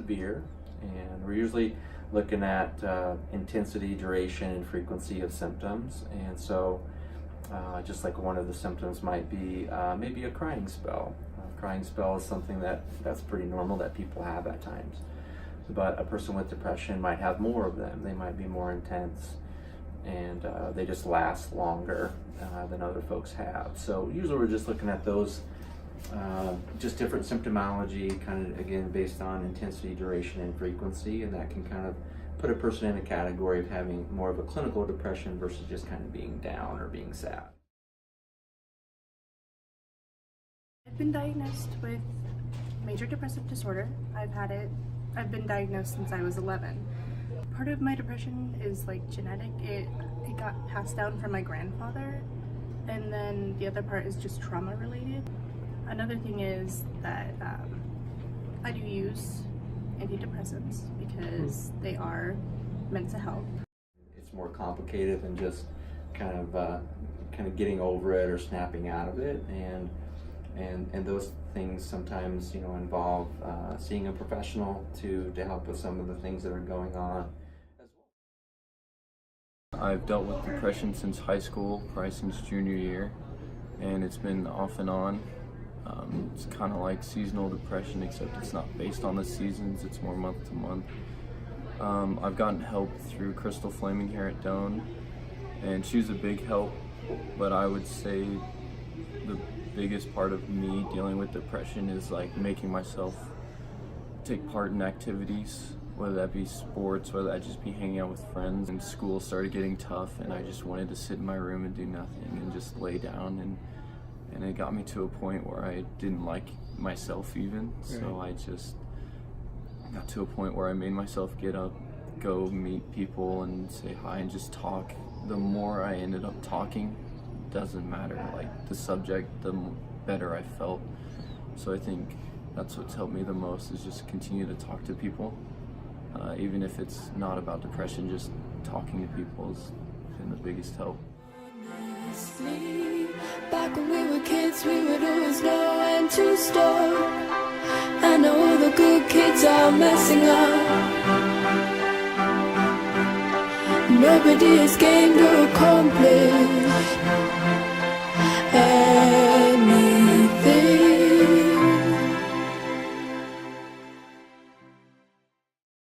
severe, and we're usually looking at intensity, duration, and frequency of symptoms. And so just like one of the symptoms might be maybe a crying spell. A crying spell is something that's pretty normal that people have at times. But a person with depression might have more of them. They might be more intense, and they just last longer than other folks have. So usually we're just looking at those, just different symptomology, kind of again based on intensity, duration, and frequency, and that can kind of put a person in a category of having more of a clinical depression versus just kind of being down or being sad. I've been diagnosed with major depressive disorder. I've been diagnosed since I was 11. Part of my depression is like genetic. It got passed down from my grandfather, and then the other part is just trauma related. Another thing is that I do use antidepressants because they are meant to help. It's more complicated than just kind of getting over it or snapping out of it, and those things sometimes involve seeing a professional to help with some of the things that are going on as well. I've dealt with depression since high school, probably since junior year, and it's been off and on. It's kind of like seasonal depression, except it's not based on the seasons, it's more month to month. I've gotten help through Crystal Flaming here at Doane, and she's a big help, but I would say the biggest part of me dealing with depression is like making myself take part in activities, whether that be sports, whether that just be hanging out with friends. And school started getting tough, and I just wanted to sit in my room and do nothing and just lay down, and it got me to a point where I didn't like myself even. So I just got to a point where I made myself get up, go meet people and say hi and just talk. The more I ended up talking, doesn't matter, like the subject, the better I felt. So I think that's what's helped me the most, is just continue to talk to people. Even if it's not about depression, just talking to people has been the biggest help. Back when we were kids, we would always know when to stop. I know the good kids are messing up. Nobody has gained or accomplished.